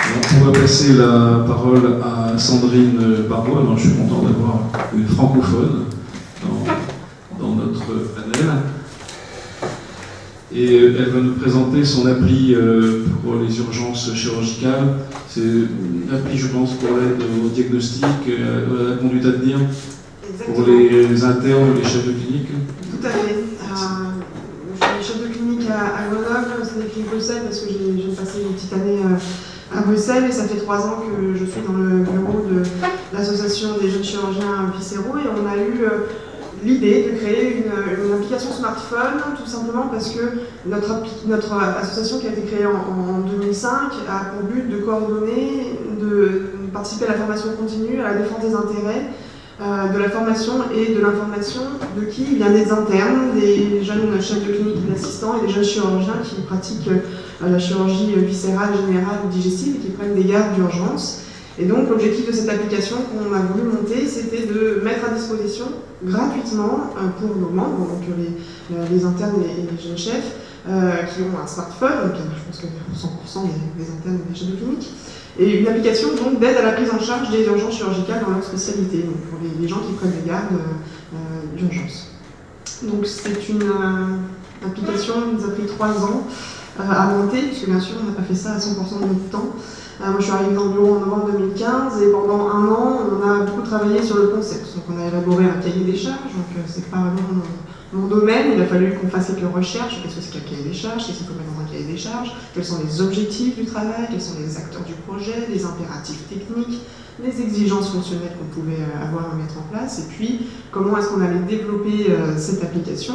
On va passer la parole à Sandrine Barbeau. Alors, je suis content d'avoir une francophone dans notre panel. Et elle va nous présenter son appli pour les urgences chirurgicales. C'est une appli, je pense, pour l'aide au diagnostic, à la conduite à tenir. Exactement. Pour les internes ou les chefs de clinique. Tout à fait. Je suis chef de clinique à Grenoble, c'est des cliniques Bruxelles parce que j'ai passé une petite année à Bruxelles et ça fait 3 ans que je suis dans le bureau de l'association des jeunes chirurgiens viscéraux et on a eu l'idée de créer une application smartphone tout simplement parce que notre association qui a été créée en 2005 a pour but de coordonner, de participer à la formation continue, à la défense des intérêts, de la formation et de l'information de qui vient des internes, des jeunes chefs de clinique et d'assistants et des jeunes chirurgiens qui pratiquent la chirurgie viscérale, générale ou digestive et qui prennent des gardes d'urgence. Et donc l'objectif de cette application qu'on a voulu monter, c'était de mettre à disposition gratuitement pour nos membres, donc les internes et les jeunes chefs, qui ont un smartphone, donc je pense que 100% des internes et des chefs de clinique, et une application donc d'aide à la prise en charge des urgences chirurgicales dans leur spécialité, donc pour les gens qui prennent des gardes d'urgence. Donc c'est une application qui nous a pris 3 ans à monter, puisque bien sûr on n'a pas fait ça à 100% de notre temps. Moi je suis arrivée dans le bureau en novembre 2015 et pendant 1 an on a beaucoup travaillé sur le concept. Donc on a élaboré un cahier des charges, donc c'est pas vraiment mon domaine, il a fallu qu'on fasse quelques recherches, qu'est-ce que c'est qu'un cahier des charges, qu'est-ce qu'il faut mettre dans un cahier des charges, quels sont les objectifs du travail, quels sont les acteurs du projet, les impératifs techniques, les exigences fonctionnelles qu'on pouvait avoir à mettre en place, et puis comment est-ce qu'on allait développer cette application.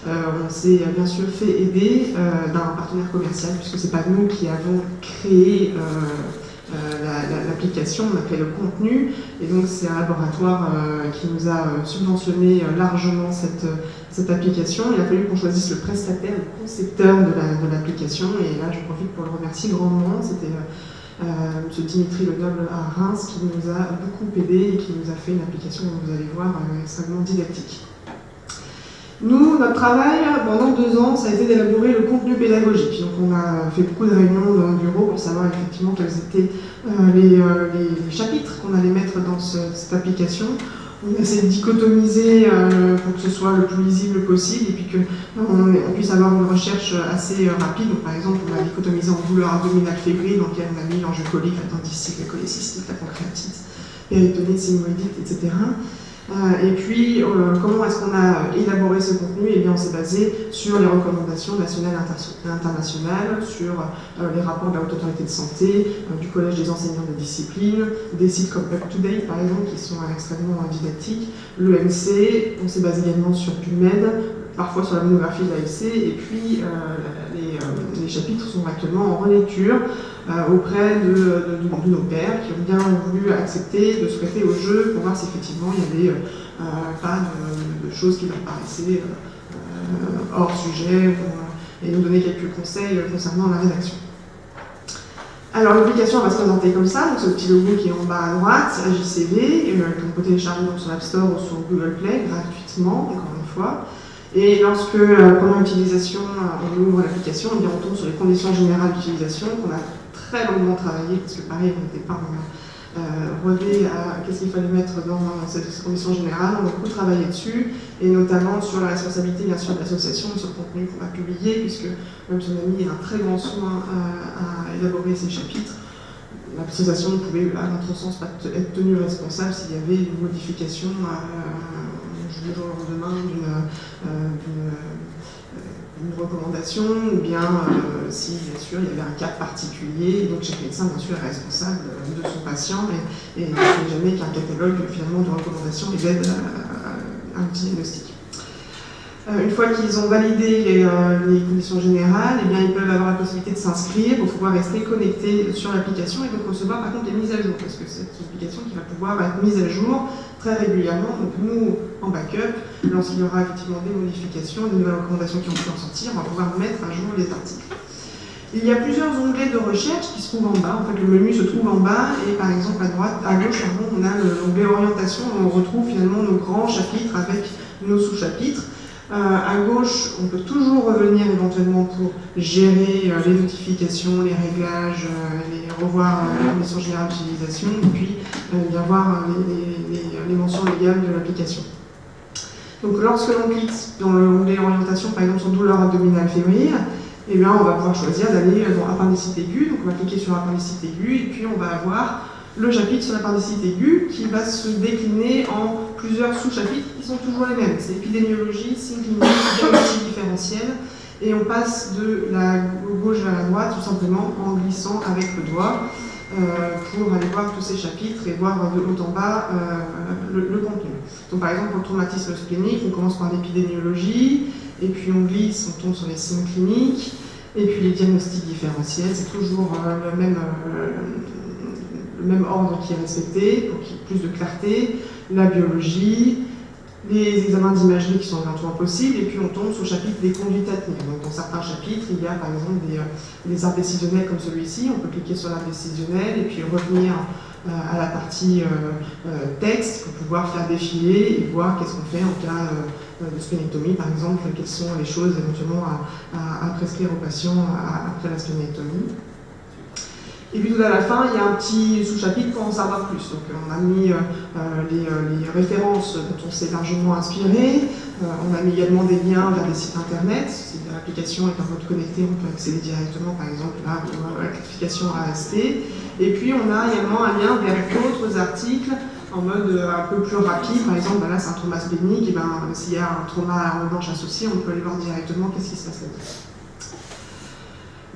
On s'est bien sûr fait aider d'un partenaire commercial, puisque c'est pas nous qui avons créé l'application, on a créé le contenu, et donc c'est un laboratoire qui nous a subventionné largement cette application. Il a fallu qu'on choisisse le prestataire, le concepteur de l'application, et là je profite pour le remercier grandement. C'était M. Dimitri Lenoble à Reims qui nous a beaucoup aidé et qui nous a fait une application, comme vous allez voir, extrêmement didactique. Nous, notre travail, pendant 2 ans, ça a été d'élaborer le contenu pédagogique. Donc on a fait beaucoup de réunions dans le bureau pour savoir effectivement quels étaient les chapitres qu'on allait mettre dans cette application. On a essayé de dichotomiser pour que ce soit le plus lisible possible et puis qu'on puisse avoir une recherche assez rapide. Donc, par exemple, on a dichotomisé en douleur abdominale fébrile, dans laquelle on a mis l'angiocolique, colique, l'appendicite, la cholécystite, la pancréatite, péritonite, sigmoïdite, etc. Et puis, comment est-ce qu'on a élaboré ce contenu? Eh bien, on s'est basé sur les recommandations nationales et internationales, sur les rapports de la Haute Autorité de Santé, du Collège des enseignants de discipline, des sites comme UpToDate, par exemple, qui sont extrêmement didactiques, l'EMC, on s'est basé également sur PubMed, parfois sur la monographie de l'AFC, et puis les chapitres sont actuellement en relecture auprès de nos pairs qui ont bien voulu accepter de se prêter au jeu pour voir si effectivement il n'y avait pas de choses qui leur paraissaient hors sujet et nous donner quelques conseils concernant la rédaction. Alors l'application va se présenter comme ça, donc ce petit logo qui est en bas à droite, JCV, qu'on peut télécharger donc sur l'App Store ou sur Google Play gratuitement, encore une fois. Et lorsque, pendant l'utilisation, on ouvre l'application, eh bien, on tombe sur les conditions générales d'utilisation qu'on a très longuement travaillé, parce que pareil, on n'était pas rodé à qu'est-ce qu'il fallait mettre dans ces conditions générales. On a beaucoup travaillé dessus, et notamment sur la responsabilité, bien sûr, de l'association, sur le contenu qu'on va publier, puisque même son ami a un très grand soin à élaborer ces chapitres. L'association ne pouvait, à notre sens, pas être tenue responsable s'il y avait une modification du jour au lendemain d'une recommandation, ou bien si, bien sûr, il y avait un cas particulier. Donc chaque médecin, bien sûr, est responsable de son patient, et il ne fait jamais qu'un catalogue, finalement, de recommandations et d'aide à un petit diagnostic. Une fois qu'ils ont validé les conditions générales, eh bien, ils peuvent avoir la possibilité de s'inscrire pour pouvoir rester connectés sur l'application et donc recevoir par contre les mises à jour, parce que c'est une application qui va pouvoir être mise à jour très régulièrement. Donc nous, en backup, lorsqu'il y aura effectivement des modifications, des nouvelles recommandations qui ont pu en sortir, on va pouvoir mettre à jour les articles. Il y a plusieurs onglets de recherche qui se trouvent en bas. En fait, le menu se trouve en bas et par exemple à gauche, on a l'onglet orientation où on retrouve finalement nos grands chapitres avec nos sous-chapitres. À gauche, on peut toujours revenir éventuellement pour gérer les notifications, les réglages, revoir les conditions générales d'utilisation, et puis bien voir les mentions légales de l'application. Donc lorsque l'on clique dans l'onglet orientation, par exemple sur douleur abdominale fébrile, eh bien, on va pouvoir choisir d'aller dans appendicite aiguë. Donc on va cliquer sur appendicite aiguë et puis on va avoir le chapitre sur l'appendicite aiguë qui va se décliner en plusieurs sous-chapitres qui sont toujours les mêmes. C'est épidémiologie, signes cliniques, diagnostic différentiel. Et on passe de la gauche à la droite tout simplement en glissant avec le doigt pour aller voir tous ces chapitres et voir de haut en bas le contenu. Donc par exemple pour le traumatisme splénique, on commence par l'épidémiologie, et puis on glisse, on tombe sur les signes cliniques, et puis les diagnostics différentiels, c'est toujours le même ordre qui est respecté pour qu'il y ait plus de clarté, la biologie, les examens d'imagerie qui sont éventuellement possibles, et puis on tombe sur le chapitre des conduites à tenir. Donc dans certains chapitres, il y a par exemple des arbres décisionnels comme celui-ci, on peut cliquer sur l'arbre décisionnel et puis revenir à la partie texte pour pouvoir faire défiler et voir qu'est-ce qu'on fait en cas de splénectomie par exemple, quelles sont les choses éventuellement à prescrire aux patients après la splénectomie. Et puis tout à la fin, il y a un petit sous-chapitre pour en savoir plus. Donc on a mis les références dont on s'est largement inspiré, on a mis également des liens vers des sites internet. Si l'application est en mode connecté, on peut accéder directement par exemple à la classification AST. Et puis on a également un lien vers d'autres articles en mode un peu plus rapide. Par exemple, là c'est un trauma splénique, et s'il y a un trauma à arme blanche associé, on peut aller voir directement qu'est-ce qui se passe là-dedans.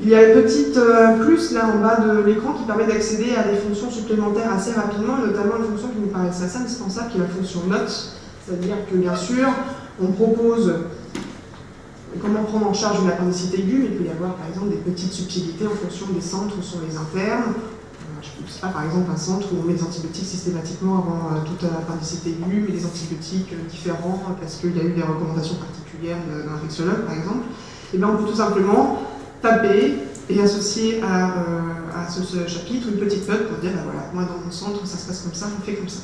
Il y a une petite plus là en bas de l'écran qui permet d'accéder à des fonctions supplémentaires assez rapidement, notamment une fonction qui nous paraissait assez indispensable, qui est la fonction notes. C'est-à-dire que bien sûr, on propose comment prendre en charge une appendicite aiguë, mais il peut y avoir par exemple des petites subtilités en fonction des centres où sont les internes. Je ne sais pas, par exemple un centre où on met des antibiotiques systématiquement avant toute appendicite aiguë, mais des antibiotiques différents parce qu'il y a eu des recommandations particulières d'un infectiologue par exemple. Et bien on peut tout simplement taper et associer à ce chapitre une petite note pour dire, ben voilà, moi dans mon centre ça se passe comme ça, on fait comme ça.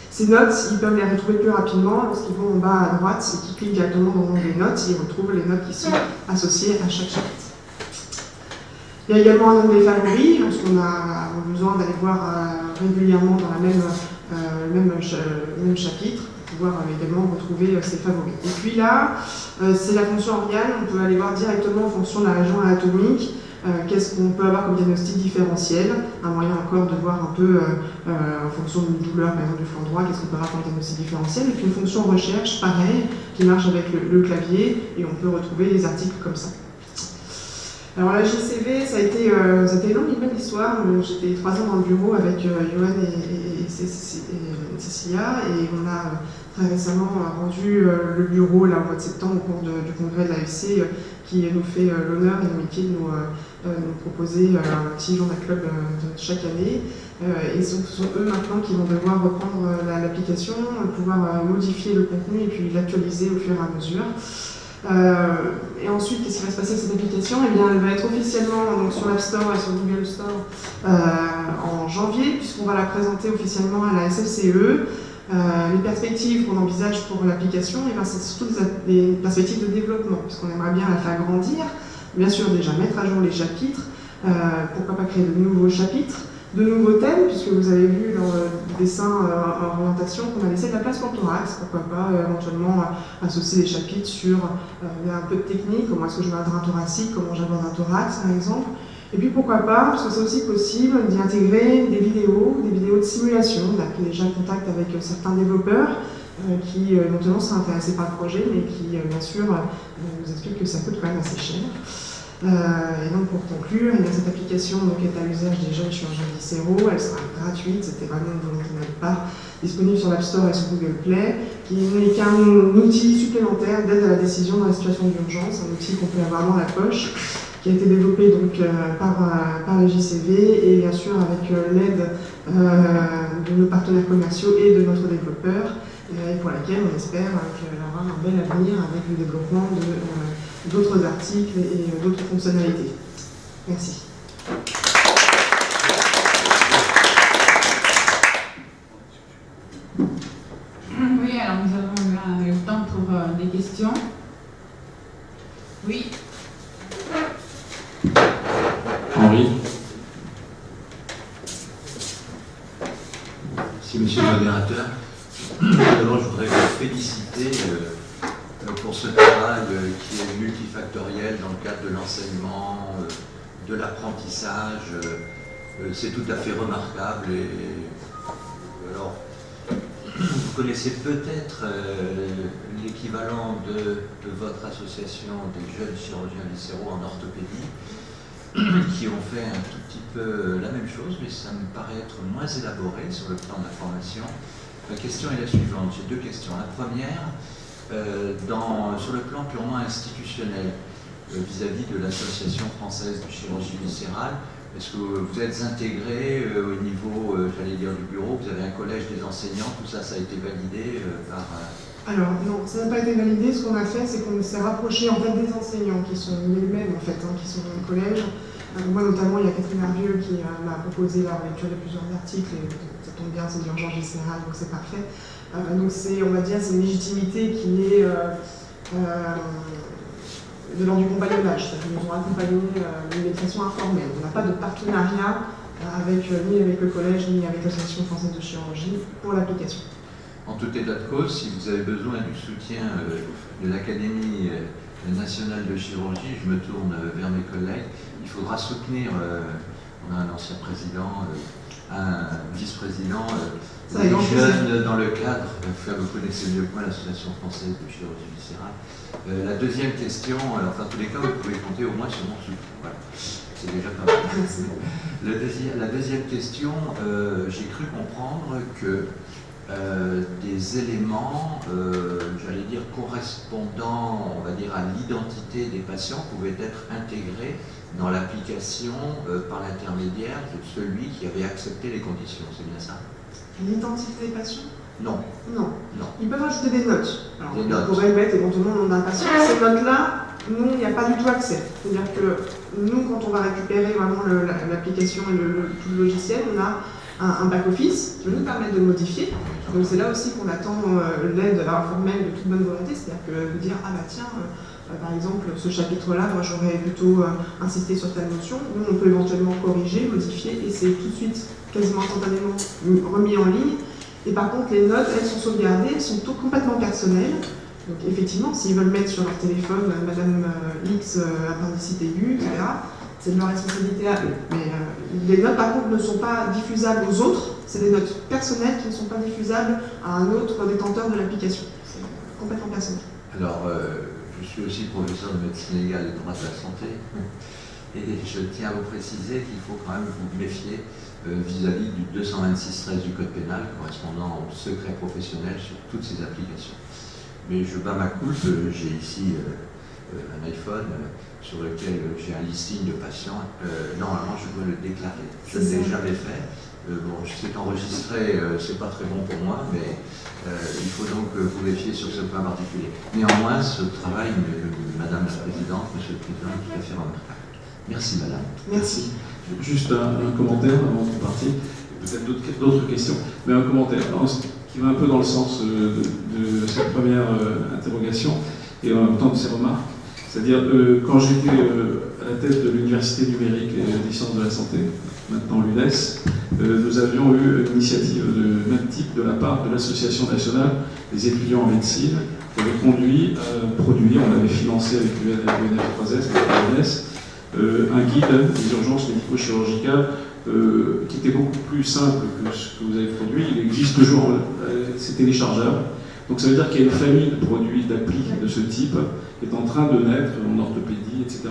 Ces notes, ils peuvent les retrouver plus rapidement lorsqu'ils vont en bas à droite et qu'ils cliquent directement dans l'onglet notes, ils retrouvent les notes qui sont associées à chaque chapitre. Il y a également un onglet favoris, lorsqu'on a besoin d'aller voir régulièrement dans le même chapitre, pour pouvoir également retrouver ses favoris. Et puis là, c'est la fonction organe, on peut aller voir directement en fonction de la région anatomique, qu'est-ce qu'on peut avoir comme diagnostic différentiel, un moyen encore de voir un peu en fonction d'une douleur, par exemple du flanc droit, qu'est-ce qu'on peut avoir comme diagnostic différentiel, et puis une fonction recherche, pareil, qui marche avec le clavier, et on peut retrouver les articles comme ça. Alors la JCV, ça a été une longue et belle histoire. J'étais 3 ans dans le bureau avec Johan et Cécilia, et on a très récemment rendu le bureau là, au mois de septembre au cours du congrès de l'AFC qui nous fait l'honneur et l'amitié de nous proposer un petit journal club chaque année. Et ce sont eux maintenant qui vont devoir reprendre l'application, pouvoir modifier le contenu et puis l'actualiser au fur et à mesure. Et ensuite, qu'est-ce qui va se passer avec cette application? Eh bien, elle va être officiellement donc, sur l'App Store et sur Google Store en janvier, puisqu'on va la présenter officiellement à la SFCE. Les perspectives qu'on envisage pour l'application, eh c'est surtout des perspectives de développement, puisqu'on aimerait bien la faire grandir. Bien sûr, déjà mettre à jour les chapitres, pourquoi pas créer de nouveaux chapitres, de nouveaux thèmes, puisque vous avez vu dans le dessin en orientation qu'on a laissé de la place pour le thorax, pourquoi pas éventuellement associer des chapitres sur un peu de technique, comment est-ce que je mets un drain thoracique, comment j'aborde un thorax par exemple. Et puis pourquoi pas, parce que c'est aussi possible d'y intégrer des vidéos de simulation. On a pris déjà contact avec certains développeurs qui éventuellement sont intéressés par le projet, mais qui bien sûr nous expliquent que ça coûte quand même assez cher. Et donc pour conclure, cette application donc, est à l'usage des jeunes chirurgiens viscéraux, elle sera gratuite, c'était vraiment une volonté de notre part, disponible sur l'App Store et sur Google Play, qui n'est qu'un outil supplémentaire d'aide à la décision dans la situation d'urgence, un outil qu'on peut avoir dans la poche, qui a été développé donc, par la JCV et bien sûr avec l'aide de nos partenaires commerciaux et de notre développeur, et pour laquelle on espère qu'elle aura un bel avenir avec le développement d'autres articles et d'autres fonctionnalités. Merci. Oui, alors nous avons eu le temps pour des questions. Merci, monsieur le modérateur. D'abord, je voudrais vous féliciter pour ce travail qui est multifactoriel dans le cadre de l'enseignement, de l'apprentissage. C'est tout à fait remarquable. Et alors, vous connaissez peut-être l'équivalent de votre association des jeunes chirurgiens viscéraux en orthopédie, qui ont fait un tout petit peu la même chose, mais ça me paraît être moins élaboré sur le plan de la formation. La question est la suivante, j'ai deux questions. La première, sur le plan purement institutionnel, vis-à-vis de l'Association française de chirurgie viscérale, est-ce que vous êtes intégré au niveau, j'allais dire, du bureau, vous avez un collège des enseignants, tout ça, ça a été validé par... Alors non, ça n'a pas été validé. Ce qu'on a fait, c'est qu'on s'est rapproché en fait des enseignants qui sont les mêmes en fait, qui sont dans le collège. Moi notamment, il y a Catherine Hervieux qui m'a proposé la lecture de plusieurs articles, et ça tombe bien, c'est d'urgence viscérale, donc c'est parfait. Donc c'est, on va dire, c'est une légitimité qui est de l'ordre du compagnonnage, c'est-à-dire qu'ils nous ont accompagnés mais de façon informelle. On n'a pas de partenariat ni avec le collège, ni avec l'Association française de chirurgie pour l'application. En tout état de cause, si vous avez besoin du soutien de l'Académie nationale de chirurgie, je me tourne vers mes collègues, il faudra soutenir, on a un ancien président, un vice-président, des jeunes dans le cadre, vous connaissez mieux que moi l'Association française de chirurgie viscérale. La deuxième question, alors dans tous les cas, vous pouvez compter au moins sur mon soutien. Voilà. C'est déjà pas mal. La deuxième question, j'ai cru comprendre que des éléments, j'allais dire, correspondant, on va dire, à l'identité des patients pouvaient être intégrés dans l'application par l'intermédiaire de celui qui avait accepté les conditions. C'est bien ça? L'identité des patients? Non. Non. Non. Ils peuvent ajouter des notes. Alors, des notes. On pourrait mettre éventuellement le nom d'un patient. Ces notes-là, nous, il n'y a pas du tout accès. C'est-à-dire que nous, quand on va récupérer vraiment l'application et tout le logiciel, on a un back-office qui va nous permettre de le modifier. Donc c'est là aussi qu'on attend l'aide informelle de toute bonne volonté, c'est-à-dire que de dire « Ah bah tiens, par exemple, ce chapitre-là, moi j'aurais plutôt insisté sur telle notion », nous on peut éventuellement corriger, modifier, et c'est tout de suite, quasiment instantanément remis en ligne. Et par contre, les notes, elles sont sauvegardées, elles sont complètement personnelles. Donc effectivement, s'ils veulent mettre sur leur téléphone « Madame X, appendicite aiguë », etc., c'est de leur responsabilité à eux. Mais les notes, par contre, ne sont pas diffusables aux autres. C'est des notes personnelles qui ne sont pas diffusables à un autre détenteur de l'application. C'est complètement personnel. Alors, je suis aussi professeur de médecine légale et de droit de la santé. Et je tiens à vous préciser qu'il faut quand même vous méfier vis-à-vis du 226-13 du Code pénal correspondant au secret professionnel sur toutes ces applications. Mais je bats ma coupe, j'ai ici un iPhone sur lequel j'ai un listing de patients. Normalement, je dois le déclarer. Je ne l'ai jamais fait. Bon, c'est enregistré, c'est pas très bon pour moi, mais il faut donc vous méfier sur ce point particulier. Néanmoins, ce travail, Madame la Présidente, Monsieur le Président, est tout à fait remarquable. Merci, Madame. Merci. Juste un commentaire avant de partir, peut-être d'autres questions, mais un commentaire qui va un peu dans le sens de cette première interrogation et en même temps de ces remarques. C'est-à-dire, quand j'étais à la tête de l'Université numérique et des sciences de la santé, maintenant l'UNES, nous avions eu une initiative de même type de la part de l'Association nationale des étudiants en médecine, qui avait conduit à produire, on l'avait financé avec l'UNF3S, l'UNES, un guide des urgences médico-chirurgicales qui était beaucoup plus simple que ce que vous avez produit. Il existe toujours, c'est téléchargeable. Donc ça veut dire qu'il y a une famille de produits, d'applis de ce type qui est en train de naître en orthopédie, etc.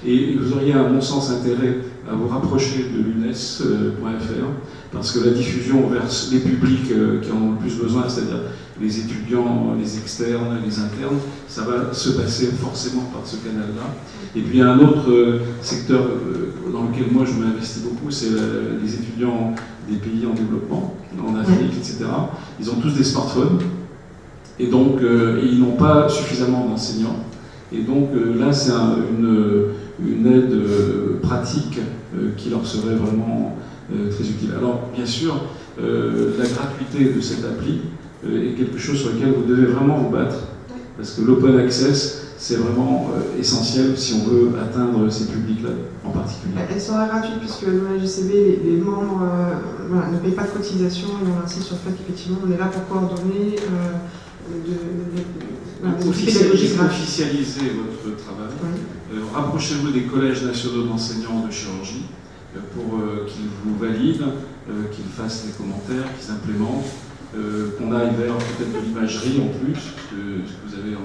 Et vous auriez à mon sens intérêt à vous rapprocher de l'UNES.fr parce que la diffusion vers les publics qui en ont le plus besoin, c'est-à-dire les étudiants, les externes, les internes, ça va se passer forcément par ce canal-là. Et puis il y a un autre secteur dans lequel moi je m'investis beaucoup, c'est les étudiants des pays en développement, en Afrique, etc. Ils ont tous des smartphones. Et donc, ils n'ont pas suffisamment d'enseignants. Et donc, là, c'est une aide pratique qui leur serait vraiment très utile. Alors, bien sûr, la gratuité de cette appli est quelque chose sur lequel vous devez vraiment vous battre. Parce que l'open access, c'est vraiment essentiel si on veut atteindre ces publics-là en particulier. Elle sera gratuite puisque dans la JCB, les membres ne payent pas de cotisation et on insiste sur le fait qu'effectivement on est là pour coordonner Officialisez votre travail. Oui. Rapprochez-vous des collèges nationaux d'enseignants de chirurgie pour qu'ils vous valident, qu'ils fassent des commentaires, qu'ils implémentent, qu'on aille vers peut-être de l'imagerie en plus, ce que vous avez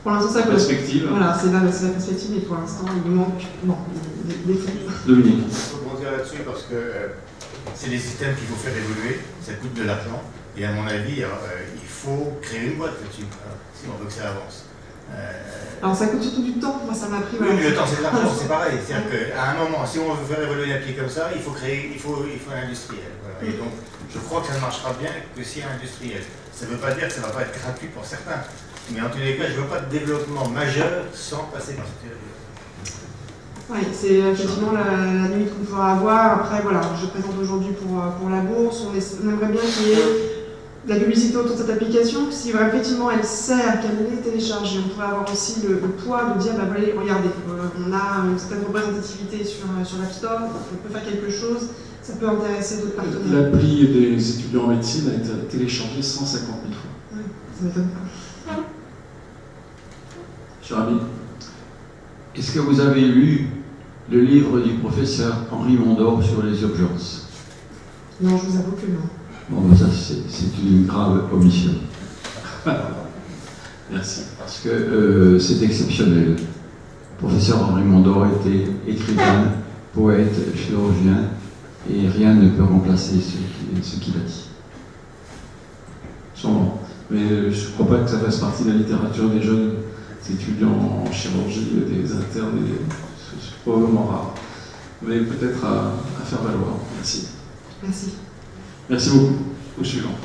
pour l'instant, ça perspective. Voilà, c'est la perspective, mais pour l'instant, il nous manque des fonds. Dominique. Il faut rebondir là-dessus parce que c'est des systèmes qu'il faut faire évoluer, ça coûte de l'argent, et à mon avis, il faut créer une boîte là-dessus, si on veut que ça avance. Alors ça coûte surtout du temps, moi ça m'a pris... Oui, mais le temps c'est de l'argent, c'est pareil. C'est-à-dire qu'à un moment, si on veut faire évoluer une appli comme ça, il faut un industriel. Voilà. Et donc, je crois que ça ne marchera bien que s'il y a un industriel. Ça ne veut pas dire que ça ne va pas être gratuit pour certains. Mais en tous les cas, je ne veux pas de développement majeur sans passer par cette théorie. Oui, c'est effectivement la limite qu'on pourra avoir. Après, voilà, je présente aujourd'hui pour la bourse. On aimerait bien qu'il y ait de la publicité autour de cette application. Si effectivement elle sert, qu'elle est téléchargée, on pourrait avoir aussi le poids de dire, bah, allez, regardez, on a une certaine représentativité sur l'App Store, on peut faire quelque chose, ça peut intéresser d'autres partenaires. L'appli des étudiants en médecine a été téléchargée 150 000 fois. Oui, ça m'étonne pas. Cher ami. Est-ce que vous avez lu le livre du professeur Henri Mondor sur les urgences? Non, je vous avoue que non. Bon, ça c'est une grave omission. Merci. Parce que c'est exceptionnel. Le professeur Henri Mondor était écrivain, poète, chirurgien, et rien ne peut remplacer ce qu'il a dit. Sûrement. Mais je ne crois pas que ça fasse partie de la littérature des jeunes étudiants en chirurgie, des internes, c'est probablement rare. Mais peut-être à faire valoir. Merci. Merci. Merci beaucoup. Au suivant.